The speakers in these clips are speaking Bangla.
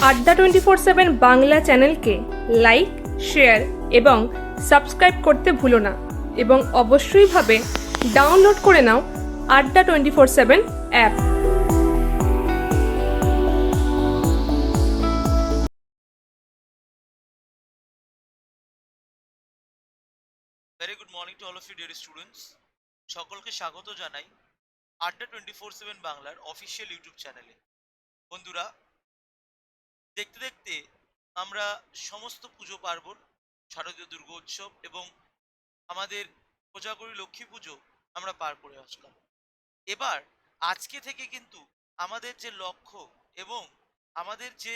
আড্ডা 24/7 বাংলা চ্যানেলকে লাইক, শেয়ার এবং সাবস্ক্রাইব করতে ভুলো না এবং অবশ্যই ভাবে ডাউনলোড করে নাও Adda 24/7 app. Very good morning to all of you dear students. সকলকে স্বাগত জানাই আড্ডা 24/7 বাংলার অফিসিয়াল ইউটিউব চ্যানেলে। বন্ধুরা, দেখতে দেখতে আমরা সমস্ত পুজো পার্বণ, শারদীয় দুর্গোৎসব এবং আমাদের কোজাগরী লক্ষ্মী পুজো আমরা পার করে আসলাম। এবার আজকে থেকে কিন্তু আমাদের যে লক্ষ্য এবং আমাদের যে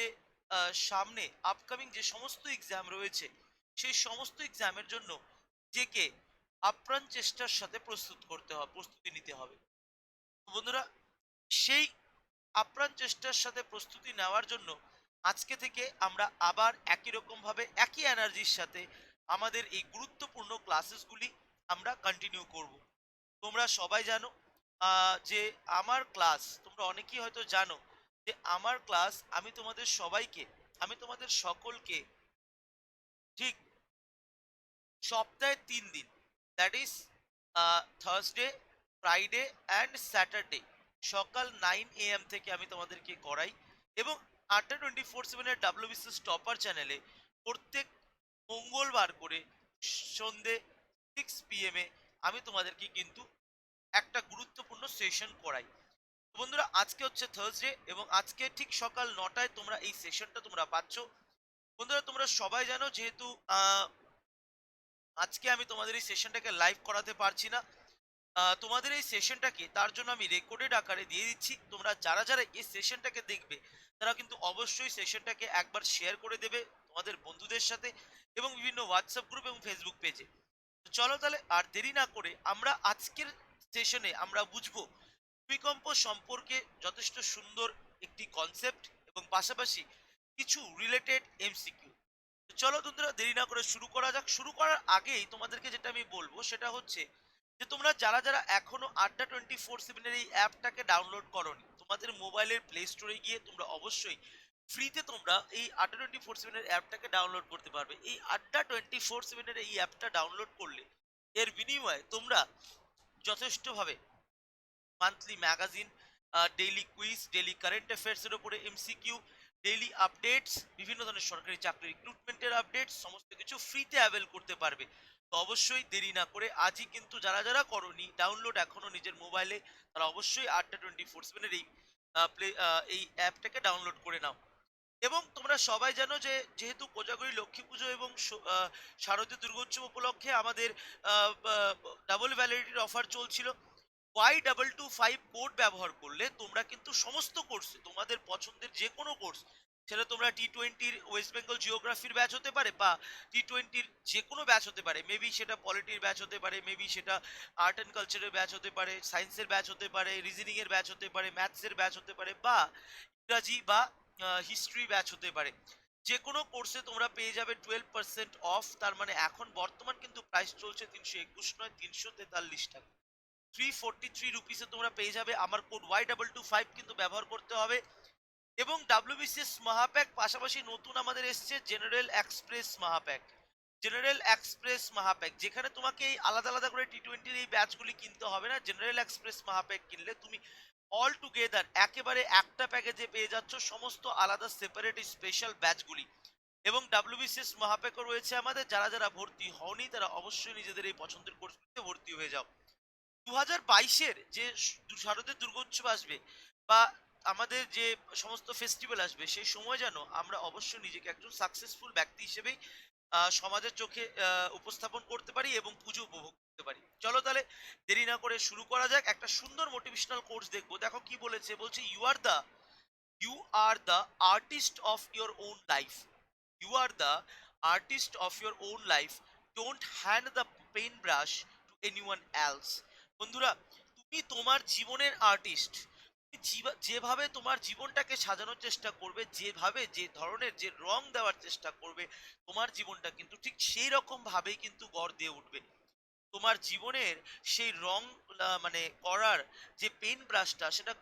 সামনে আপকামিং যে সমস্ত এক্সাম রয়েছে, সেই সমস্ত এক্সামের জন্য নিজেকে আপ্রাণ চেষ্টার সাথে প্রস্তুতি নিতে হবে। তো বন্ধুরা, সেই আপ্রাণ চেষ্টার সাথে প্রস্তুতি নেওয়ার জন্য আজকে থেকে আমরা আবার একই রকম ভাবে একই এনার্জির সাথে আমাদের এই গুরুত্বপূর্ণ ক্লাসেসগুলি আমরা কন্টিনিউ করব। তোমরা সবাই জানো যে আমার ক্লাস, তোমরা অনেকেই হয়তো জানো যে আমার ক্লাস আমি তোমাদের সকলকে ঠিক সপ্তাহে 3 দিন, that is Thursday, Friday and Saturday সকাল 9 AM থেকে আমি তোমাদেরকে করাই। এবং আড্ডা 24/7 ডাব্লিউবিসিএস টপার চ্যানেলে প্রত্যেক মঙ্গলবার করে সন্ধে 6 PM আমি তোমাদেরকে কিন্তু একটা গুরুত্বপূর্ণ সেশন করাই। তো বন্ধুরা, আজকে হচ্ছে থার্সডে এবং আজকে ঠিক সকাল 9টায় তোমরা এই সেশনটা তোমরা পাচ্ছ। বন্ধুরা, তোমরা সবাই জানো যেহেতু আজকে আমি তোমাদের এই সেশনটাকে লাইভ করাতে পারছি না, তোমাদের এই সেশনটাকে তার জন্য আমি রেকর্ডেড আকারে দিয়ে দিচ্ছি। তোমরা যারা যারা এই সেশনটাকে দেখবে তারা কিন্তু অবশ্যই সেশনটাকে একবার শেয়ার করে দেবে তোমাদের বন্ধুদের সাথে এবং বিভিন্ন হোয়াটসঅ্যাপ গ্রুপ এবং ফেসবুক পেজে। চলো তাহলে আর দেরি না করে আমরা আজকের সেশনে আমরা বুঝবো ভূমিকম্প সম্পর্কে যথেষ্ট সুন্দর একটি কনসেপ্ট এবং পাশাপাশি কিছু রিলেটেড এমসিকিউ। চলো বন্ধুরা, দেরি না করে শুরু করা যাক। শুরু করার আগেই তোমাদেরকে যেটা আমি বলবো সেটা হচ্ছে যে তোমরা যারা যারা এখনো আড্ডা 24/7 এই অ্যাপটাকে ডাউনলোড করোনি, তোমাদের মোবাইলের প্লে স্টোরে গিয়ে তোমরা অবশ্যই ফ্রিতে তোমরা এই আড্ডা 24/7 অ্যাপটাকে ডাউনলোড করতে পারবে। এই আড্ডা 24/7 এই অ্যাপটা ডাউনলোড করলে এর বিনিময়ে তোমরা যথেষ্টভাবে monthly magazine, daily quiz, daily current অ্যাফেয়ার্সের উপরে এমসিকিউ, ডেইলি আপডেটস, বিভিন্ন ধরনের সরকারি চাকরি রিক্রুটমেন্টের আপডেটস সমস্ত কিছু ফ্রিতে অ্যাভেল করতে পারবে। তো অবশ্যই দেরি না করে আজই কিন্তু যারা যারা করনি ডাউনলোড এখনো নিজের মোবাইলে, তারা অবশ্যই আড্ডা 24/7 এই অ্যাপটাকে ডাউনলোড করে নাও। এবং তোমরা সবাই জানো যে যেহেতু কোজাগরী লক্ষ্মী পুজো এবং শারদীয় দুর্গোৎসব উপলক্ষে আমাদের ডাবল ভ্যালিডিটির অফার চলছিল। Y225 কোড ব্যবহার করলে তোমরা কিন্তু সমস্ত কোর্সে তোমাদের পছন্দের যে কোনো কোর্স, সেটা তোমরা T20 ওয়েস্ট বেঙ্গল জিওগ্রাফির ব্যাচ হতে পারে বা T20 যে কোনো ব্যাচ হতে পারে, মেবি সেটা পলিটির ব্যাচ হতে পারে, মেবি সেটা আর্ট অ্যান্ড কালচারের ব্যাচ হতে পারে, সায়েন্সের ব্যাচ হতে পারে, রিজনিং এর ব্যাচ হতে পারে, ম্যাথসের ব্যাচ হতে পারে বা ইংরাজি বা হিস্ট্রি ব্যাচ হতে পারে। যে কোনো কোর্সে তোমরা পেয়ে যাবে 12% অফ। তার মানে এখন বর্তমান কিন্তু প্রাইস চলছে 321 নয়, 343 টাকা। 343 রুপিসে তোমরা পেয়ে যাবে। আমার কোড Y225 কিন্তু ব্যবহার করতে হবে। এবং ডাব্লিউবিসিএস মহাপ্যাক পাশাপাশি নতুন আমাদের এসছে জেনারেল এক্সপ্রেস মহাপ্যাক। জেনারেল এক্সপ্রেস মহাপ্যাক যেখানে তোমাকে এই আলাদা আলাদা করে T20 এই ব্যাচগুলি কিনতে হবে না। জেনারেল এক্সপ্রেস মহাপ্যাক কিনলে তুমি অল টুগেদার একেবারে একটা প্যাকেজে পেয়ে যাচ্ছ সমস্ত আলাদা সেপারেট স্পেশাল ব্যাচগুলি। এবং ডাব্লিউবিসিএস মহাপ্যাকও রয়েছে আমাদের। যারা যারা ভর্তি হওনি তারা অবশ্যই নিজেদের এই পছন্দের কোর্সগুলিতে ভর্তি হয়ে যাও। 2022-এর যে শারদীয় দুর্গোৎসব আসবে বা আমাদের যে সমস্ত ফেস্টিভ্যাল আসবে, সেই সময় যেন আমরা অবশ্যই নিজেকে একজন সাকসেসফুল ব্যক্তি হিসেবেই সমাজের চোখে উপস্থাপন করতে পারি এবং পুজো উপভোগ করতে পারি। চলো তাহলে দেরি না করে শুরু করা যাক। একটা সুন্দর মোটিভেশনাল কোর্স দেখবো। দেখো কি বলেছে, বলছে you are the artist of your own life. You are the artist of your own life, don't hand the pen brush to anyone else. বন্ধুরা, তুমি তোমার জীবনের আর্টিস্ট। যেভাবে তোমার জীবনটাকে সাজানোর চেষ্টা করবে, যেভাবে যে ধরনের যে রং দেওয়ার চেষ্টা করবে, তোমার জীবনটা কিন্তু ঠিক সেই রকম ভাবেই কিন্তু গড় দিয়ে উঠবে। তোমার জীবনের সেই রং মানে করার যে পেন ব্রাশটা সেটা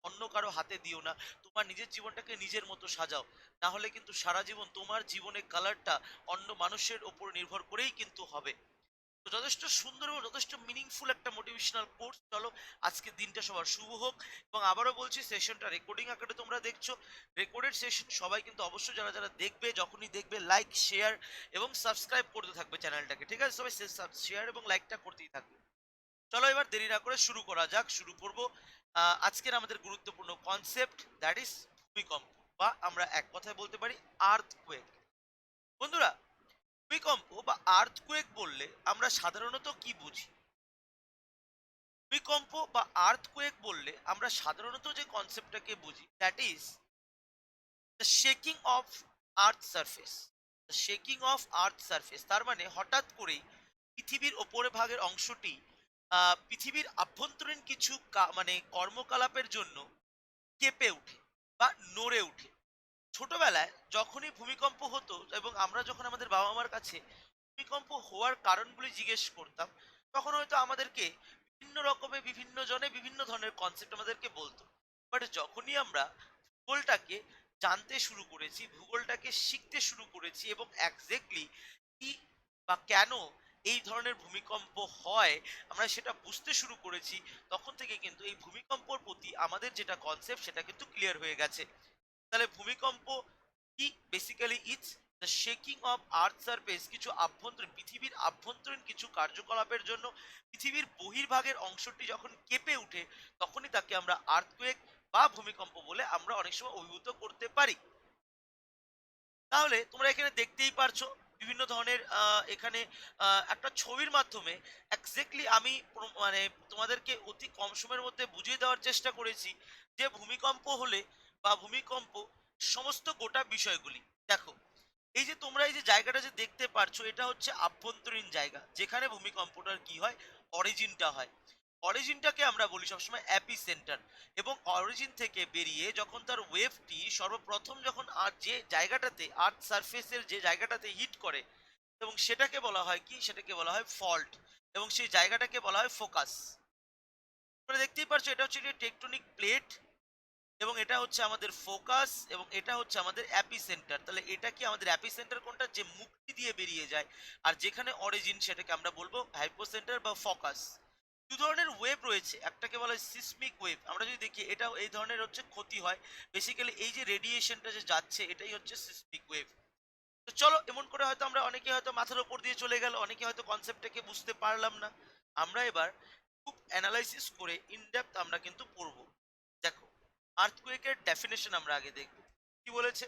অন্য কারো হাতে দিও না। তোমার নিজের জীবনটাকে নিজের মতো সাজাও। না হলে কিন্তু সারা জীবন তোমার জীবনের কালারটা অন্য মানুষের উপর নির্ভর করেই কিন্তু হবে। তো যথেষ্ট সুন্দর এবং যথেষ্ট মিনিংফুল একটা মোটিভেশনাল কোর্স। চলো আজকে দিনটা সবার শুভ হোক। এবং আবারও বলছি, সেশনটা রেকর্ডিং আকারে তোমরা দেখছো, রেকর্ডেড সেশন। সবাই কিন্তু অবশ্যই যারা যারা দেখবে, যখনই দেখবে লাইক শেয়ার এবং সাবস্ক্রাইব করতে থাকবে চ্যানেলটাকে, ঠিক আছে? সবাই শেয়ার এবং লাইকটা করতেই থাকবে। চলো এবার দেরি না করে শুরু করা যাক। শুরু করব আজকের আমাদের গুরুত্বপূর্ণ কনসেপ্ট, দ্যাট ইজ ভূমিকম্প, বা আমরা এক কথায় বলতে পারি আর্থকোয়েক। বন্ধুরা, ভূমিকম্প বা আর্থকোয়েক বললে আমরা সাধারণত কি বুঝি? ভূমিকম্প বা আর্থকোয়েক বললে আমরা সাধারণত যে কনসেপ্টটাকে বুঝি, that is the shaking of earth surface. The shaking of earth surface তার মানে হঠাৎ করেই পৃথিবীর ওপরে ভাগের অংশটি পৃথিবীর আভ্যন্তরীণ কিছু মানে কর্মকলাপের জন্য কেঁপে উঠে বা নড়ে উঠে। ছোটবেলায় যখনই ভূমিকম্প হতো এবং আমরা যখন আমাদের বাবা মার কাছে ভূমিকম্প হওয়ার কারণগুলি জিজ্ঞেস করতাম, তখন হয়তো আমাদেরকে বিভিন্ন রকমের বিভিন্ন জনে বিভিন্ন ধরনের কনসেপ্ট আমাদেরকে বলতো। বাট যখনই আমরা ভূগোলটাকে জানতে শুরু করেছি, ভূগোলটাকে শিখতে শুরু করেছি এবং একজ্যাক্টলি কি বা কেন এই ধরনের ভূমিকম্প হয় আমরা সেটা বুঝতে শুরু করেছি, তখন থেকে কিন্তু এই ভূমিকম্পর প্রতি আমাদের যেটা কনসেপ্ট সেটা কিন্তু ক্লিয়ার হয়ে গেছে। তাহলে ভূমিকম্প কি? Basically it's the shaking of earth surface. কিছু আভ্যন্তরীণ পৃথিবীর আভ্যন্তরীণ কিছু কার্যকলাপের জন্য পৃথিবীর বহির্ভাগের অংশটি যখন কেঁপে ওঠে, তখনই তাকে আমরা আর্থকোয়েক বা ভূমিকম্প বলে আমরা অনেক সময় অভিভূত করতে পারি। তাহলে তোমরা এখানে দেখতেই পারছো বিভিন্ন ধরনের এখানে একটা ছবির মাধ্যমে এক্স্যাক্টলি আমি মানে তোমাদেরকে অতি কম সময়ের মধ্যে বুঝিয়ে দেওয়ার চেষ্টা করেছি যে ভূমিকম্প হলে বা ভূমিকম্প সমস্ত গোটা বিষয়গুলি। দেখো, এই যে তোমরা এই যে জায়গাটা যে দেখতে পারছো, এটা হচ্ছে আভ্যন্তরীণ জায়গা যেখানে ভূমিকম্পটার কি হয়, অরিজিনটা হয়। অরিজিনটাকে আমরা বলি সবসময় অ্যাপি সেন্টার। এবং অরিজিন থেকে বেরিয়ে যখন তার ওয়েভটি সর্বপ্রথম যখন আর যে জায়গাটাতে আর্থ সারফেসের যে জায়গাটাতে হিট করে, এবং সেটাকে বলা হয় কি, সেটাকে বলা হয় ফল্ট, এবং সেই জায়গাটাকে বলা হয় ফোকাস। তোমরা দেখতেই পারছো এটা হচ্ছে টেকটনিক প্লেট, এবং এটা হচ্ছে আমাদের ফোকাস, এবং এটা হচ্ছে আমাদের অ্যাপি সেন্টার। তাহলে এটা কি আমাদের অ্যাপি সেন্টার কোনটা? যে মুক্তি দিয়ে বেরিয়ে যায়। আর যেখানে অরিজিন সেটাকে আমরা বলবো হাইপো সেন্টার বা ফোকাস। দু ধরনের ওয়েভ রয়েছে, একটাকে বলা হয় সিসমিক ওয়েভ। আমরা যদি দেখি এটাও এই ধরনের হচ্ছে ক্ষতি হয়। বেসিক্যালি এই যে রেডিয়েশনটা যে যাচ্ছে এটাই হচ্ছে সিসমিক ওয়েভ। তো চলো, এমন করে হয়তো আমরা অনেকে হয়তো মাথার উপর দিয়ে চলে গেল, অনেকে হয়তো কনসেপ্টটাকে বুঝতে পারলাম না। আমরা এবার খুব অ্যানালাইসিস করে ইনডেপথ আমরা কিন্তু পড়বো। দেখো, আর্থকোয়েকের ডেফিনেশন আমরা আগে দেখব। কি বলেছে?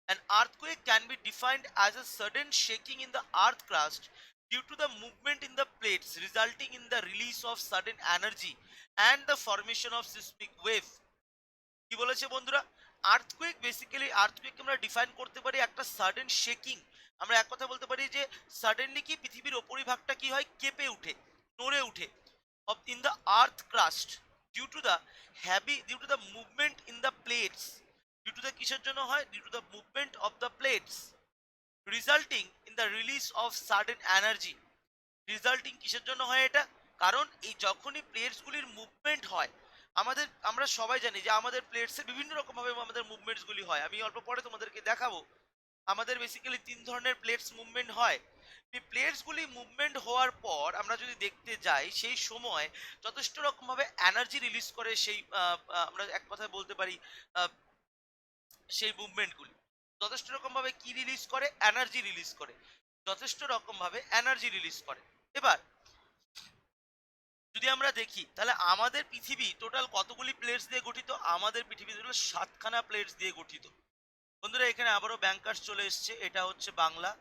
An earthquake can be defined as a sudden shaking in the earth crust due to the movement in the plates resulting in the release of sudden energy and the formation of seismic wave. কি বলেছে বন্ধুরা? আর্থকোয়েক, বেসিক্যালি আর্থকোয়েক আমরা ডিফাইন করতে পারি একটা সাডেন শেকিং। আমরা এক কথা বলতে পারি যে সাডেনলি কি পৃথিবীর উপরিভাগটা কি হয়, কেঁপে উঠে, নড়ে উঠে of in the earth crust due to the due to the movement in the plates, due to the কিসের জন্য হয়, due to the movement of the plates resulting in the release of sudden energy। রিজাল্টিং কিসের জন্য হয় এটা? কারণ এই যখনই প্লেটস গুলির মুভমেন্ট হয়, আমরা সবাই জানি যে আমাদের প্লেটসে বিভিন্ন রকম ভাবে আমাদের মুভমেন্টস গুলি হয়। আমি অল্প পরে তোমাদেরকে দেখাবো। আমাদের বেসিক্যালি তিন ধরনের প্লেটস মুভমেন্ট হয়। এই প্লেটস গুলি মুভমেন্ট হওয়ার পর আমরা যদি দেখতে যাই, সেই সময় যথেষ্ট রকম ভাবে এনার্জি রিলিজ করে সেই আমরা এক কথায় বলতে পারি সেই মুভমেন্ট গুলি যথেষ্ট রকম ভাবে কি রিলিজ করে, এনার্জি রিলিজ করে, যথেষ্ট রকম ভাবে এনার্জি রিলিজ করে। এবার যদি আমরা দেখি তাহলে আমাদের পৃথিবী টোটাল কতগুলি প্লেটস দিয়ে গঠিত? আমাদের পৃথিবী টোটাল 7খানা প্লেটস দিয়ে গঠিত। বন্ধুরা, এখানে আবারও ব্যাংকার্স চলে এসছে, এটা হচ্ছে বাংলা,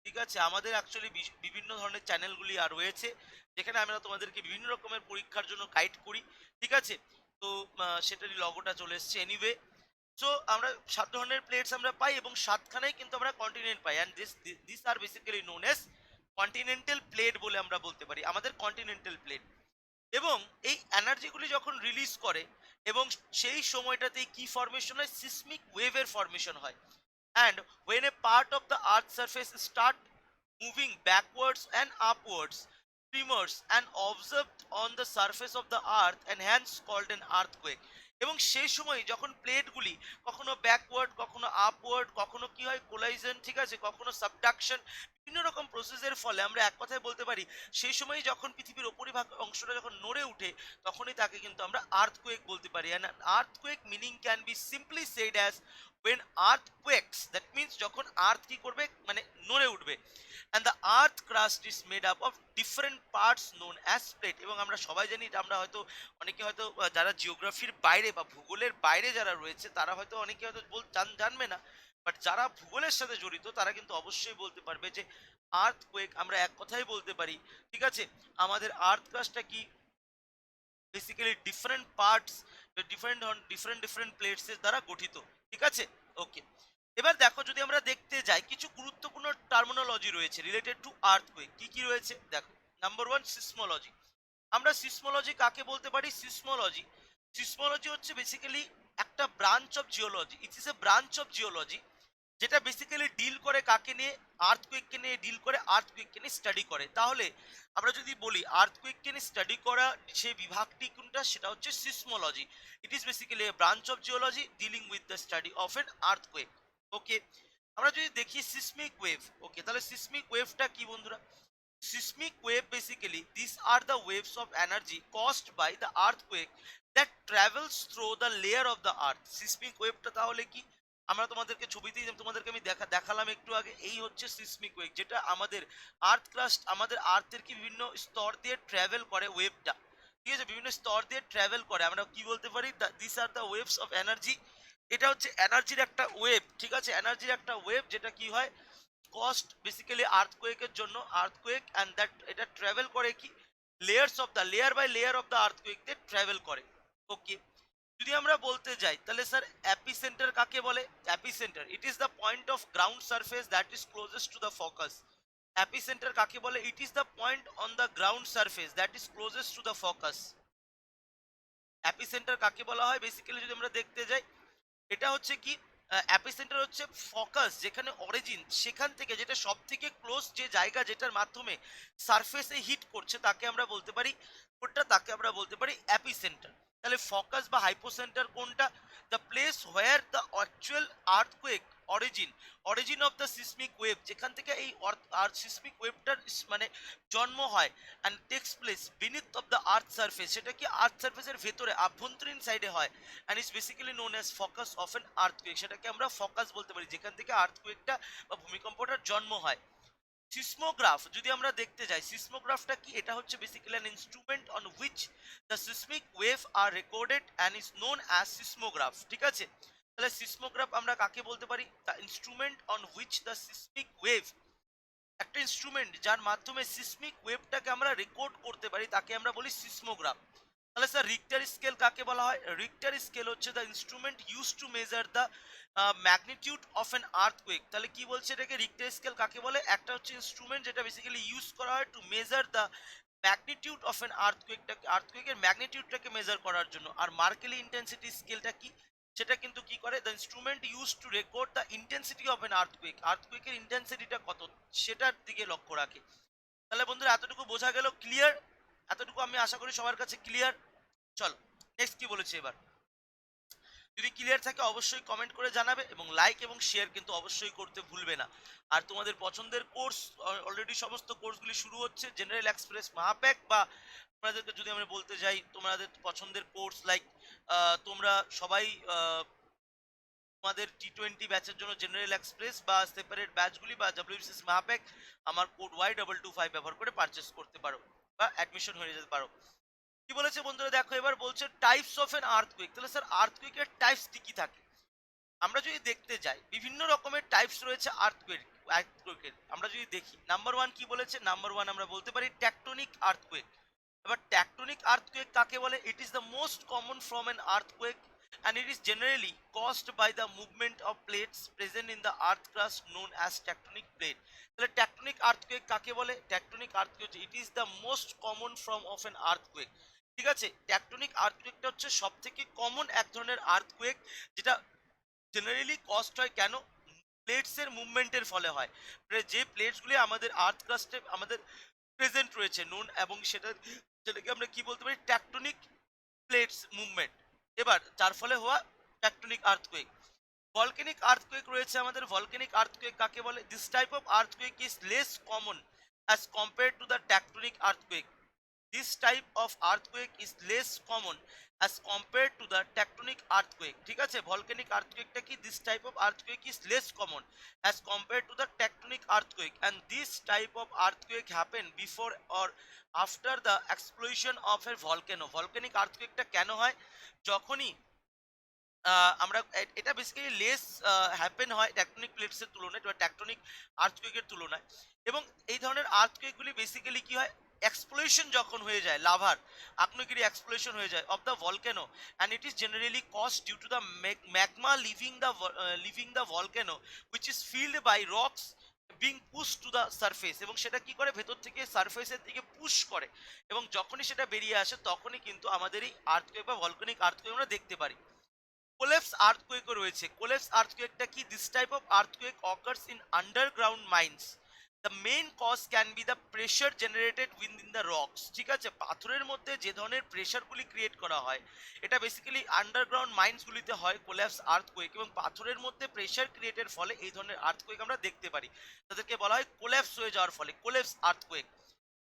ঠিক আছে? আমাদের অ্যাকচুয়ালি বিভিন্ন ধরনের চ্যানেলগুলি আর রয়েছে যেখানে আমরা তোমাদেরকে বিভিন্ন রকমের পরীক্ষার জন্য গাইড করি, ঠিক আছে? তো সেটারই লগোটা চলে এসছে। এনিওয়ে, সো আমরা 7 ধরনের প্লেটস আমরা পাই এবং 7খানাই কিন্তু আমরা কন্টিনেন্ট পাই, and this are basically known as continental plate বলে আমরা বলতে পারি, আমাদের কন্টিনেন্টাল প্লেট। এবং এই এনার্জিগুলি যখন রিলিজ করে এবং সেই সময়টাতে কি ফর্মেশন হয়, সিসমিক ওয়েভের ফর্মেশন হয়। And when a part of the earth surface start moving backwards and upwards, tremors and observed on the surface of the earth and hence called an earthquake. এবং সেই সময় যখন প্লেটগুলি কখনো ব্যাকওয়ার্ড, কখনো আপওয়ার্ড, কখনো কি হয় কোলাইজন, ঠিক আছে, কখনো সাবডাকশন, বিভিন্ন রকম প্রসেসের ফলে আমরা এক কথায় বলতে পারি সেই সময় যখন পৃথিবীর উপরিভাগ অংশটা যখন নড়ে উঠে তখনই তাকে কিন্তু আমরা আর্থকুয়েক বলতে পারি। And earthquake meaning can be simply said as when earth quakes, that means যখন আর্থ কি করবে মানে নড়ে উঠবে। and the earth crust is made up of different parts known as plate। এবং আমরা সবাই জানি, এটা আমরা হয়তো অনেকে হয়তো যারা জিওগ্রাফির বাইরে বা ভূগোলের বাইরে যারা রয়েছে তারা হয়তো অনেকে হয়তো জানবে না, বাট যারা ভূগোলের সাথে জড়িত তারা কিন্তু অবশ্যই বলতে পারবে যে আর্থ কোয়েক আমরা এক কথাই বলতে পারি, ঠিক আছে, আমাদের আর্থ ক্রাস্টটা কি basically different parts, different plates এর দ্বারা গঠিত, ঠিক আছে। ওকে, এবার দেখো যদি আমরা দেখতে যাই কিছু গুরুত্বপূর্ণ টার্মিনোলজি রয়েছে রিলেটেড টু আর্থকুয়েক। কি কি রয়েছে দেখো। Number one, seismology. আমরা সিসমোলজি কাকে বলতে পারি? সিসমোলজি হচ্ছে বেসিক্যালি একটা branch of geology. It is a branch of geology যেটা বেসিক্যালি ডিল করে কাকে নিয়ে? আর্থকুয়েককে নিয়ে ডিল করে, আর্থকুয়েককে নিয়ে স্টাডি করে। তাহলে আমরা যদি বলি আর্থকুয়েককে নিয়ে স্টাডি করা সেই বিভাগটি কোনটা, সেটা হচ্ছে seismology. It is basically a branch of geology dealing with the study of an earthquake. Okay, আমরা যদি দেখি সিসমিক ওয়েভ। ওকে, তাহলে সিসমিক ওয়েভটা কি বন্ধুরা? Seismic wave basically these are the waves of energy caused by the earthquake that travels through the layer of the earth। Seismic ওয়েভটা তাহলে কি? আমরা তোমাদেরকে ছবিতেই তোমাদেরকে আমি দেখালাম একটু আগে, এই হচ্ছে সিসমিক ওয়েভ যেটা আমাদের আর্থ ক্রাস্ট, আমাদের আর্থের কি বিভিন্ন স্তর দিয়ে ট্রাভেল করে ওয়েভটা, ঠিক আছে, বিভিন্ন স্তর দিয়ে ট্রাভেল করে। আমরা কি বলতে পারি? This are the waves of energy. এটা হচ্ছে এনার্জির একটা ওয়েভ, ঠিক আছে, এনার্জির একটা ওয়েভ যেটা কি হয় কস্ট বেসিক্যালি আর্থকুয়েকের জন্য, আর্থকুয়েক অ্যান্ড দ্যাট এটা ট্রাভেল করে কি layers of the layer by layer of the earthquake দিয়ে ট্রাভেল করে। ওকে, যদি আমরা বলতে যাই তাহলে স্যার অ্যাপিসেন্টার কাকে বলে? Epicentre it is the point of ground surface that is closest to the focus. Epicentre কাকে বলে? It is the point on the ground surface that is closest to the focus. Epicentre কাকে বলা হয় বেসিক্যালি যদি আমরা দেখতে যাই, এটা হচ্ছে কি অ্যাপিসেন্টার হচ্ছে ফোকাস, যেখানে অরিজিন সেখান থেকে যেটা সব থেকে ক্লোজ যে জায়গা যেটার মাধ্যমে সারফেসে হিট করছে তাকে আমরা বলতে পারি কোনটা, তাকে আমরা বলতে পারি অ্যাপিসেন্টার। তাহলে ফোকাস বা হাইপোসেন্টার কোনটা? The place where the actual earthquake origin of the seismic wave, যেখান থেকে এই সিসমিক ওয়েভটার মানে জন্ম হয় and takes place beneath of the earth surface, সেটা কি আর্থ সারফেসের ভেতরে আভ্যন্তরীণ সাইডে হয় and is basically known as focus of an earthquake. সেটাকে আমরা ফোকাস বলতে পারি যেখান থেকে আর্থকুয়েকটা বা ভূমিকম্পটার জন্ম হয়। সিসমোগ্রাফ যদি আমরা দেখতে যাই, সিসমোগ্রাফটা কি? এটা হচ্ছে basically an instrument on which the seismic wave are recorded and is known as seismograph, ঠিক আছে। তাহলে সিসমোগ্রাফ আমরা কাকে বলতে পারি? The instrument on which the seismic wave, একটা ইনস্ট্রুমেন্ট যার মাধ্যমে সিসমিক ওয়েভটাকে আমরা রেকর্ড করতে পারি তাকে আমরা বলি সিসমোগ্রাফ। তাহলে স্যার রিক্টার স্কেল কাকে বলা হয়? রিক্টার স্কেল হচ্ছে the instrument use two measure the magnitude of an earthquake. তাহলে কি বলছে এটাকে? রিক্টার স্কেল কাকে বলে? একটা হচ্ছে ইনস্ট্রুমেন্ট যেটা বেসিক্যালি ইউজ করা হয় to measure the magnitude of an আর্থকুয়েকটাকে, আর্থকুয়েকের ম্যাগনিটিউডটাকে মেজার করার জন্য। আর মার্কেলি ইন্টেন্সিটি স্কেলটা কি? সেটা কিন্তু কি করে? The instrument use to record the intensity of an earthquake, আর্থকুয়েকের ইন্টেন্সিটিটা কত সেটার দিকে লক্ষ্য রাখে। তাহলে বন্ধুরা এতটুকু বোঝা গেল, ক্লিয়ার? এতটুকু আমি আশা করি সবার কাছে ক্লিয়ার। চলো নেক্সট কি বলেছে এবার। যদি ক্লিয়ার থাকে অবশ্যই কমেন্ট করে জানাবে এবং লাইক এবং শেয়ার কিন্তু অবশ্যই করতে ভুলবে না। আর তোমাদের পছন্দের কোর্স অলরেডি সমস্ত কোর্সগুলি শুরু হচ্ছে, জেনারেল এক্সপ্রেস, মহাপ্যাক, বা তোমাদেরকে যদি আমরা বলতে যাই তোমাদের পছন্দের কোর্স লাইক তোমরা সবাই তোমাদের T20 ব্যাচের জন্য জেনারেল এক্সপ্রেস বা সেপারেট ব্যাচগুলি বা WBCS মহাপ্যাক আমার কোড Y225 ব্যবহার করে পারচেস করতে পারো বা অ্যাডমিশন হয়ে যেতে পারো। কি বলেছে বন্ধুরা দেখো, এবার বলছে টাইপস অফ এন আর্থকুয়েক। তাহলে স্যার আর্থকুয়েকের টাইপস কি কি থাকে? আমরা যদি দেখতে যাই বিভিন্ন রকমের টাইপস রয়েছে আর্থকুয়েকের। আমরা যদি দেখি নাম্বার ওয়ান কি বলেছে, নাম্বার ওয়ান আমরা বলতে পারি ট্যাকটনিক আর্থকুয়েক। এবার ট্যাকটনিক আর্থকুয়েক কাকে বলে? It is the most common from N earthquake and it is generally caused by the movement of plates present in the earth crust known as tectonic plate। তাহলে ট্যাকটনিক আর্থকুয়েক কাকে বলে? Tectonic earthquake it is the most common form of an earthquake, ঠিক আছে। ট্যাকটনিক আর্থকুয়েকটা হচ্ছে সব থেকে কমন এক ধরনের আর্থকুয়েক যেটা জেনারেলি কস্ট হয় কেন? প্লেটস এর মুভমেন্টের ফলে হয়। যে প্লেটসগুলি আমাদের আর্থ ক্রাস্টে আমাদের প্রেজেন্ট রয়েছে নোন, এবং যেটাকে আমরা কি বলতে পারি ট্যাকটনিক প্লেটস মুভমেন্ট, এবার যার ফলে হওয়া ট্যাকটনিক আর্থকোয়েক। ভলকেনিক আর্থকোয়েক রয়েছে আমাদের। ভলকেনিক আর্থকোয়েক কাকে বলে? This type of earthquake is less common as compare to the tectonic earthquake. This type of earthquake is less common as compared to the tectonic earthquake. ঠিক আছে, volcanic earthquake টা কি? This type of earthquake is less common as compared to the tectonic earthquake, and this type of earthquake happen before or after the explosion of a volcano. Volcanic earthquake টা কেন হয়? যখনই আমরা এটা বেসিক্যালি লেস হ্যাপেন হয় ট্যাকটনিক প্লেটসের তুলনায় বা ট্যাকটনিক আর্থকুয়েকের তুলনায়। এবং এই ধরনের আর্থকুয়েকগুলি বেসিক্যালি কি হয়, এক্সপ্লোশন যখন হয়ে যায়, লাভার আগ্নেয়গিরি এক্সপ্লোশন হয়ে যায় of the volcano, and it is generally cause due to the magma leaving the volcano which is filled by rocks being push to the surface. এবং সেটা কি করে, ভেতর থেকে সারফেসের দিকে পুশ করে, এবং যখনই সেটা বেরিয়ে আসে তখনই কিন্তু আমাদের এই আর্থকুয়েক বা ভলকানিক আর্থকুয়েক আমরা দেখতে পারি। কোলেপস আর্থকুয়েকও রয়েছে। কোলেপস আর্থকুয়েকটা কি? This type of earthquake occurs in underground mines. The main cause can be the pressure generated within the rocks. ঠিক আছে, পাথরের মধ্যে যে ধরনের প্রেশারগুলি ক্রিয়েট করা হয়, এটা বেসিক্যালি আন্ডারগ্রাউন্ড মাইন্সগুলিতে হয় কোলেপস আর্থকুয়েক, এবং পাথরের মধ্যে প্রেশার ক্রিয়েটের ফলে এই ধরনের আর্থকুয়েক আমরা দেখতে পারি। তাদেরকে বলা হয় কোলেপস হয়ে যাওয়ার ফলে কোলেপস আর্থকুয়েক।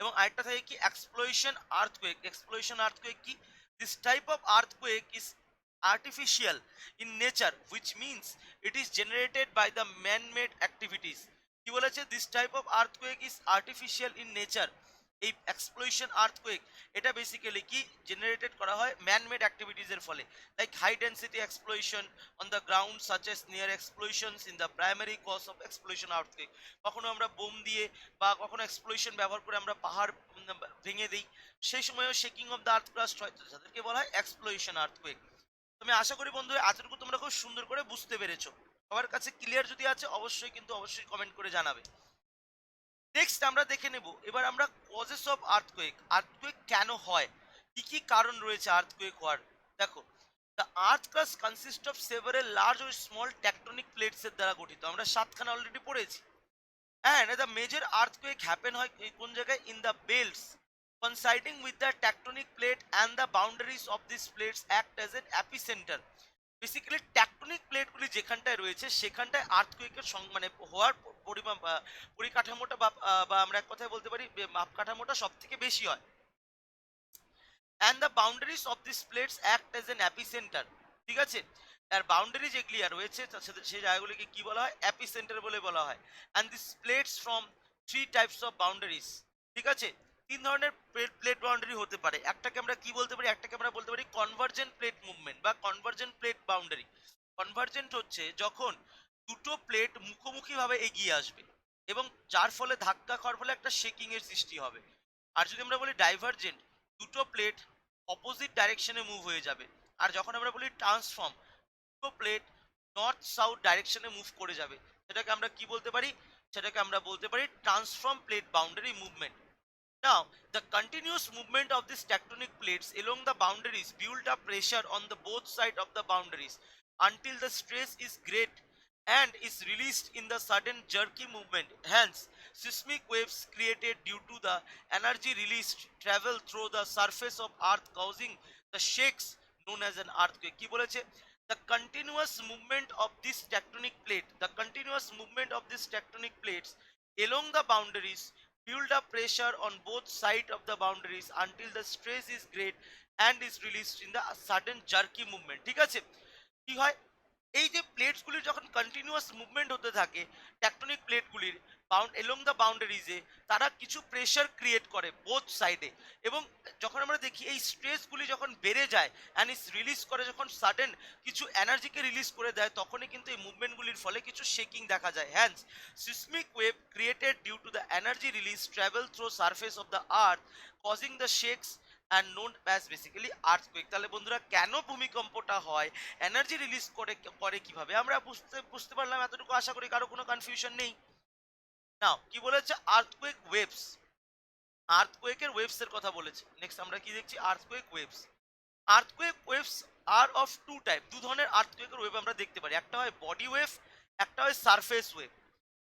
এবং আরেকটা থাকে কি, এক্সপ্লোশন আর্থকুয়েক। এক্সপ্লোশন আর্থকুয়েক কি? This type of earthquake is artificial in nature, which means it is generated by the man-made activities. কি বলেছে? this type of earthquake is artificial in nature. এই এক্সপ্লোশন আর্থকুয়েক এটা বেসিক্যালি কি জেনারেটেড করা হয় ম্যান মেড অ্যাক্টিভিটিস এর ফলে, like high density explosion on the ground such as near explosions in the primary cause of explosion earthquake. কখনো আমরা বোম দিয়ে বা কখনো এক্সপ্লোশন ব্যবহার করে আমরা পাহাড় ভেঙে দিই, সেই সময়ও shaking of the earth crust হয়, তো তাদেরকে বলা হয় এক্সপ্লোশন আর্থকুয়েক। আমি আশা করি বন্ধু এতটুকু তোমরা খুব সুন্দর করে বুঝতে পেরেছো। সবার কাছে ক্লিয়ার যদি আছে অবশ্যই কিন্তু অবশ্যই কমেন্ট করে জানাবে। নেক্সট আমরা দেখে নেব এবার আমরা কজেস অফ আর্থকুয়েক। আর্থকুয়েক কেন হয়, কি কি কারণ রয়েছে আর্থকুয়েক হওয়ার। দেখো, the earth crust consist of several large ও স্মল টেকটনিক প্লেটস এর দ্বারা গঠিত। আমরা 7খানা অলরেডি পড়েছি। And the major earthquake happen হয় কোন জায়গায়? In the belts coinciding with the tectonic plate, and the boundaries of these plates act as an epicenter. Basically tectonic প্লেটগুলি যেখানটায় রয়েছে সেখানটায় আর্থকুয়েকের মানে হওয়ার পরিমাণ পরিকাঠামোটা বা আমরা এক কথায় বলতে পারি মাপ কাঠামোটা সব থেকে বেশি হয়। And the boundaries of this plates act as an epicentre. ঠিক আছে, আর বাউন্ডারি যেগুলি আর রয়েছে সেই জায়গাগুলিকে কি বলা হয়? অ্যাপিসেন্টার বলে বলা হয়। And this plates from 3 types of boundaries. ঠিক আছে, 3 ধরনের প্লেট বাউন্ডারি হতে পারে। একটাকে আমরা কি বলতে পারি? একটাকে আমরা বলতে পারি কনভার্জেন্ট প্লেট মুভমেন্ট বা কনভার্জেন্ট প্লেট বাউন্ডারি। কনভার্জেন্ট হচ্ছে যখন দুটো প্লেট মুখোমুখি ভাবে এগিয়ে আসবে এবং যার ফলে ধাক্কা খাওয়ার ফলে একটা শেকিং এর সৃষ্টি হবে। আর যদি আমরা বলি ডাইভার্জেন্ট, দুটো প্লেট অপোজিট ডাইরেকশনে মুভ হয়ে যাবে। আর যখন আমরা বলি ট্রান্সফর্ম, দুটো প্লেট নর্থ সাউথ ডাইরেকশনে মুভ করে যাবে, সেটাকে আমরা কি বলতে পারি? সেটাকে আমরা বলতে পারি transform plate boundary movement. Now, the continuous movement of these tectonic plates along the boundaries build up pressure on the both sides of the boundaries until the stress is great and is released in the sudden jerky movement. Hence, seismic waves created due to the energy released travel through the surface of earth causing the shakes known as an earthquake. কি বলেছে? The continuous movement of this tectonic plate, the continuous movement of these tectonic plates along the boundaries build up pressure on both sides of the boundaries until the stress is great and is released in the sudden jerky movement. ঠিক আছে, কি হয়? এই যে প্লেটসগুলির যখন কন্টিনিউয়াস মুভমেন্ট হতে থাকে ট্যাকটনিক প্লেটগুলির এলং দ্য বাউন্ডারিজে, তারা কিছু প্রেশার ক্রিয়েট করে বোথ সাইডে। এবং যখন আমরা দেখি এই স্ট্রেসগুলি যখন বেড়ে যায় অ্যান্ড ইস রিলিজ করে, যখন সাডেন কিছু এনার্জিকে রিলিজ করে দেয়, তখনই কিন্তু এই মুভমেন্টগুলির ফলে কিছু শেকিং দেখা যায়। Hence seismic wave created due to the energy release travel through surface of the earth causing the shakes and known as basically earthquake. তাহলে বন্ধুরা কেন ভূমিকম্পটা হয়, এনার্জি রিলিজ করে কিভাবে, আমরা বুঝতে পারলাম এতটুকু। আশা করি কারো কোনো কনফিউশন নেই। নাও কি বলেছে? আর্থকুয়েক ওয়েভস, আর্থকুয়েকের ওয়েভস এর কথা বলেছে। নেক্সট আমরা কি দেখছি? Earthquake waves. Earthquake waves are of two type. দু ধরনের আর্থকুয়েকের ওয়েভ আমরা দেখতে পারি, একটা হয় বডি ওয়েভ, একটা হয় সারফেস ওয়েভ।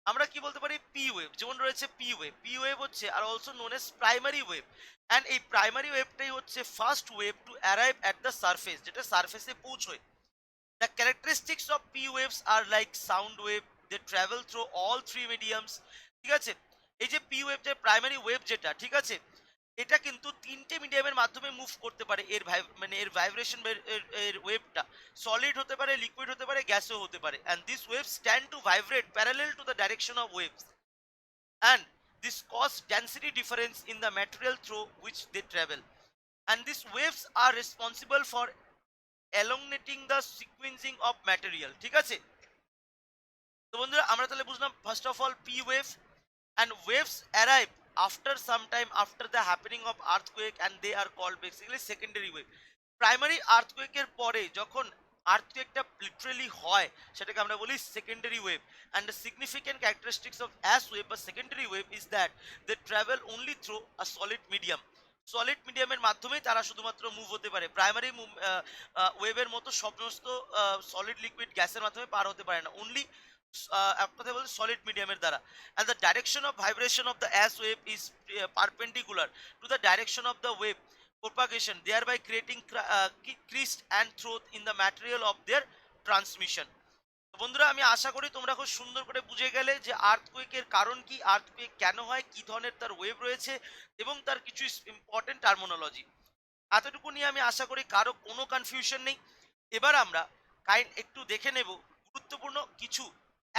আমরা কি বলতে পারি পি ওয়েভ, যেমন রয়েছে পি ওয়েভ হচ্ছে are also known as primary wave. And এই প্রাইমারি ওয়েভটাই হচ্ছে first wave to arrive at the surface, যেটা সারফেসে পৌঁছয়। The characteristics of P waves are like sound wave, they travel through all three mediums. ঠিক আছে, এই যে পি ওয়েভ, যে প্রাইমারি ওয়েভ যেটা, ঠিক আছে, এটা কিন্তু তিনটে মিডিয়ামের মাধ্যমে মুভ করতে পারে। মানে এর ভাইব্রেশন, এর ওয়েভটা সলিড হতে পারে, লিকুইড হতে পারে, গ্যাসও হতে পারে। And this waves tend to vibrate parallel to the direction of waves, and this cause density difference in the material through which they travel, and these waves are responsible for elongating the sequencing of material। ঠিক আছে, তো বন্ধুরা আমরা তাহলে বুঝলাম first of all P wave, and waves arrive after some time after the happening of earthquake, and they are called basically secondary wave। Primary আর্থকুয়েকের পরে যখন আর্থকুয়েকটা লিটারেলি হয়, সেটাকে আমরা বলি secondary wave. And the significant characteristics of S wave বা secondary wave is that they travel only through a solid medium. Solid মিডিয়ামের মাধ্যমেই তারা শুধুমাত্র মুভ হতে পারে। প্রাইমারি ওয়েভের মতো সমস্ত সলিড লিকুইড গ্যাসের মাধ্যমে পার হতে পারে না, অনলি এক কথায় বলতে সলিড মিডিয়ামের দ্বারা। And the direction of vibration of the S wave is perpendicular to the direction of the wave propagation, thereby creating crease and throat in the material of their transmission। তো বন্ধুরা আমি আশা করি তোমরা খুব সুন্দর করে বুঝে গেলে যে আর্থকুয়েকের কারণ কি, আর্থকুয়েক কেন হয়, কি ধরনের তার ওয়েভ রয়েছে এবং তার কিছু ইম্পর্টেন্ট টার্মিনোলজি। এতটুকু নিয়ে আমি আশা করি কারো কোনো কনফিউশন নেই। এবার আমরা একটু দেখে নেব গুরুত্বপূর্ণ কিছু,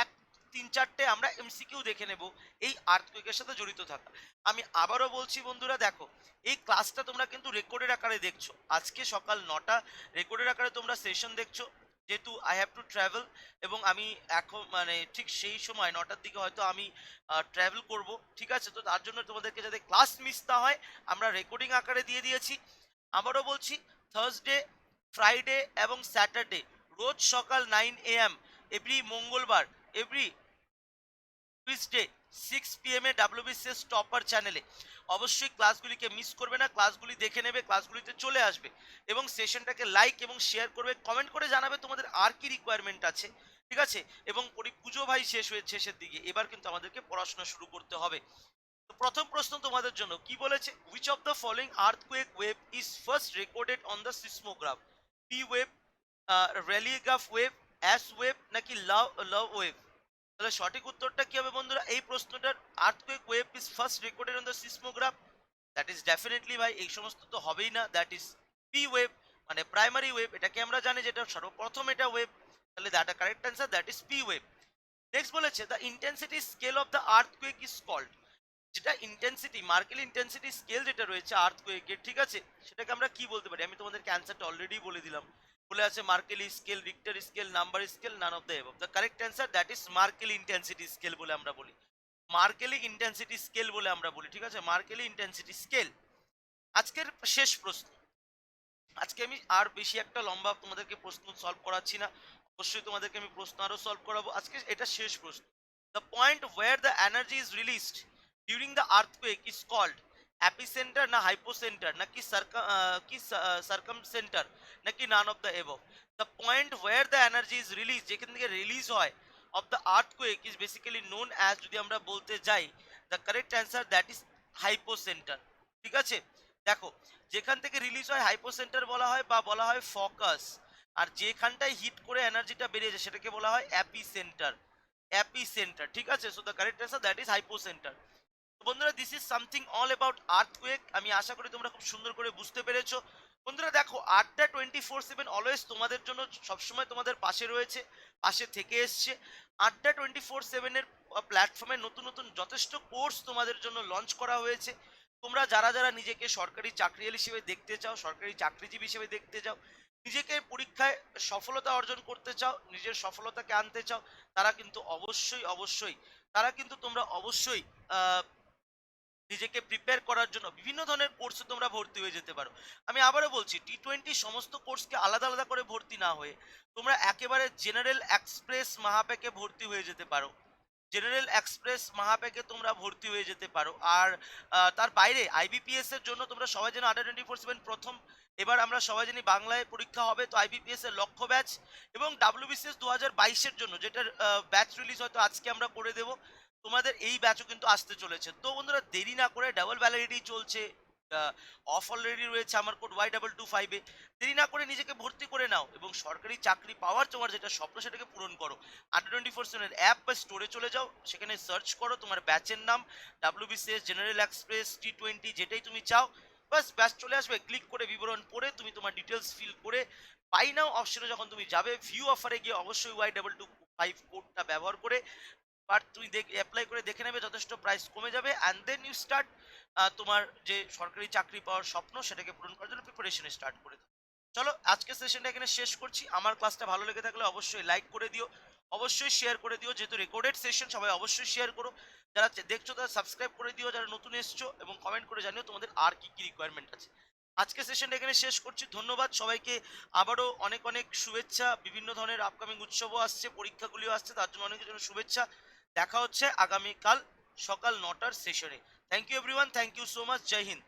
এক তিন চারটে আমরা এমসিকিউ দেখে নেব এই আর্থকুয়েকের সাথে জড়িত থাকা। আমি আবারও বলছি বন্ধুরা, দেখো এই ক্লাসটা তোমরা কিন্তু রেকর্ডের আকারে দেখছো। আজকে সকাল 9টা রেকর্ডের আকারে তোমরা সেশন দেখছো, যেহেতু আই হ্যাভ টু ট্রাভেল, এবং আমি এখন মানে ঠিক সেই সময় 9টার দিকে হয়তো আমি ট্রাভেল করব। ঠিক আছে, তো তার জন্য তোমাদেরকে যাতে ক্লাস মিস না হয় আমরা রেকর্ডিং আকারে দিয়ে দিয়েছি। আবারও বলছি, থার্সডে, ফ্রাইডে এবং স্যাটারডে রোজ সকাল 9 AM, এভরি মঙ্গলবার, এভরি টুইসডে 6 PM এ WBCS টপার চ্যানেলে অবশ্যই ক্লাসগুলিকে মিস করবে না, ক্লাসগুলি দেখে নেবে, ক্লাসগুলিতে চলে আসবে এবং সেশনটাকে লাইক এবং শেয়ার করবে, কমেন্ট করে জানাবে তোমাদের আর কি রিকোয়ারমেন্ট আছে। ঠিক আছে, এবং পুজো ভাই শেষ হয়ে শেষের দিকে, এবার কিন্তু আমাদেরকে পড়াশোনা শুরু করতে হবে। তো প্রথম প্রশ্ন তোমাদের জন্য কি বলেছে, which of the following earthquake wave is first recorded on the seismograph? P wave, রেলিগ্রাফ ওয়েভ, অ্যাশ ওয়েভ নাকি লাভ ওয়েভ? তাহলে সঠিক উত্তরটা কি হবে বন্ধুরা? এই প্রশ্নটার earthquake wave is first recorded on the seismograph, that is definitely ভাই এই সমস্ত তো হবেই না, দ্যাট ইজ পি ওয়েভ, মানে প্রাইমারি ওয়েভ। এটাকে আমরা জানি যেটা সর্বপ্রথম এটা ওয়েভ, তাহলে that a correct answer, that is P wave. Next বলেছে the intensity scale of the earthquake is called, যেটা ইন্টেন্সিটি, মার্কেল ইন্টেন্সিটি স্কেল যেটা রয়েছে আর্থকুয়েকের, ঠিক আছে, সেটাকে আমরা কি বলতে পারি? আমি তোমাদেরকে অ্যান্সারটা অলরেডি বলে দিলাম, বলে আছে Mercalli scale, Richter scale, number scale, none of the above. The correct answer that is Mercalli intensity scale বলে আমরা বলি, মার্কেলি ইন্টেন্সিটি স্কেল বলে আমরা বলি। ঠিক আছে, মার্কেলি ইন্টেন্সিটি স্কেল। আজকের শেষ প্রশ্ন, আজকে আমি আর বেশি একটা লম্বা তোমাদেরকে প্রশ্ন সলভ করাচ্ছি না, অবশ্যই তোমাদেরকে আমি প্রশ্ন আরো সলভ করাবো। আজকে এটা শেষ প্রশ্ন। The point where the energy is released during the earthquake is called epicentre না হাইপোসেন্টার নাকি সার্কামসেন্টার নাকি none of the above? The point where the energy is release, যেখান থেকে রিলিজ হয়, of the earthquake is basically known as, যদি আমরা বলতে যাই, the correct answer that is hypocentre. ঠিক আছে, দেখো যেখান থেকে রিলিজ হয় হাইপোসেন্টার বলা হয় বা বলা হয় ফোকাস, আর যেখানটায় হিট করে এনার্জিটা বেরিয়ে যায় সেটাকে বলা হয় অ্যাপিসেন্টার। অ্যাপিসেন্টার, ঠিক আছে, so the correct answer that is hypocentre. তো বন্ধুরা this is something all about earthquake. আমি আশা করি তোমরা খুব সুন্দর করে বুঝতে পেরেছো। বন্ধুরা দেখো, আড্ডা 24/7 অলওয়েজ তোমাদের জন্য সবসময় তোমাদের পাশে রয়েছে, পাশে থেকে এসছে। আড্ডা 24/7 এর প্ল্যাটফর্মে নতুন নতুন যথেষ্ট কোর্স তোমাদের জন্য লঞ্চ করা হয়েছে। তোমরা যারা যারা নিজেকে সরকারি চাকরিয়াল হিসেবে দেখতে চাও, সরকারি চাকরিজীবী হিসেবে দেখতে চাও, নিজেকে পরীক্ষায় সফলতা অর্জন করতে চাও, নিজের সফলতাকে আনতে চাও, তারা কিন্তু অবশ্যই তারা কিন্তু তোমরা অবশ্যই নিজেকে প্রিপেয়ার করার জন্য বিভিন্ন ধরনের কোর্সে তোমরা ভর্তি হয়ে যেতে পারো। আমি আবারও বলছি, T20 সমস্ত কোর্সকে আলাদা আলাদা করে ভর্তি না হয়ে তোমরা একেবারে জেনারেল এক্সপ্রেস মাহাপ্যাকে ভর্তি হয়ে যেতে পারো। জেনারেল এক্সপ্রেস মাহাপ্যাকে তোমরা ভর্তি হয়ে যেতে পারো। আর তার বাইরে আইবিপিএস এর জন্য তোমরা সবাই যেন আড্ডা 24/7 প্রথম এবার আমরা সবাই জানি বাংলায় পরীক্ষা হবে, তো আইবিপিএস এর লক্ষ্য ব্যাচ এবং ডাব্লিউবিসিএস 2022-এর জন্য যেটার ব্যাচ রিলিজ হয়তো আজকে আমরা করে দেব, তোমাদের এই ব্যাচও কিন্তু আসতে চলেছে। তো বন্ধুরা দেরি না করে, ডাবল ভ্যালিডিটি চলছে, অফ অলরেডি রয়েছে আমার কোড Y225 এ। দেরি না করে নিজেকে ভর্তি করে নাও এবং সরকারি চাকরি পাওয়ার তোমার যেটা স্বপ্ন সেটাকে পূরণ করো। আন্ডার 24/7 অ্যাপ বা স্টোরে চলে যাও, সেখানে সার্চ করো তোমার ব্যাচের নাম, ডাব্লিউবিসিএস, জেনারেল এক্সপ্রেস, T20 যেটাই তুমি চাও, বাস ব্যাচ চলে আসবে। ক্লিক করে বিবরণ পড়ে তুমি তোমার ডিটেলস ফিল করে বাই নাও অপশনে যখন তুমি যাবে, ভিউ অফারে গিয়ে অবশ্যই Y225 কোডটা ব্যবহার করে বাট তুমি অ্যাপ্লাই করে দেখে নেবে, যথেষ্ট প্রাইস কমে যাবে অ্যান্ড দেন ইউ স্টার্ট তোমার যে সরকারি চাকরি পাওয়ার স্বপ্ন সেটাকে পূরণ করার জন্য প্রিপারেশন স্টার্ট করে দাও। চলো আজকের সেশনটা এখানে শেষ করছি। আমার ক্লাসটা ভালো লেগে থাকলে অবশ্যই লাইক করে দিও, অবশ্যই শেয়ার করে দিও, যেহেতু রেকর্ডেড সেশন সবাই অবশ্যই শেয়ার করো। যারা দেখছো তারা সাবস্ক্রাইব করে দিও, যারা নতুন এসছো, এবং কমেন্ট করে জানিও তোমাদের আর কি কি রিকোয়ারমেন্ট আছে। আজকে সেশনটা এখানে শেষ করছি, ধন্যবাদ সবাইকে। আবারও অনেক অনেক শুভেচ্ছা। বিভিন্ন ধরনের আপকামিং উৎসবও আসছে, পরীক্ষাগুলিও আসছে, তার জন্য অনেকের জন্য শুভেচ্ছা। দেখা হচ্ছে আগামীকাল সকাল 9টার সেশনে। Thank you everyone, thank you so much, জয় হিন্দ।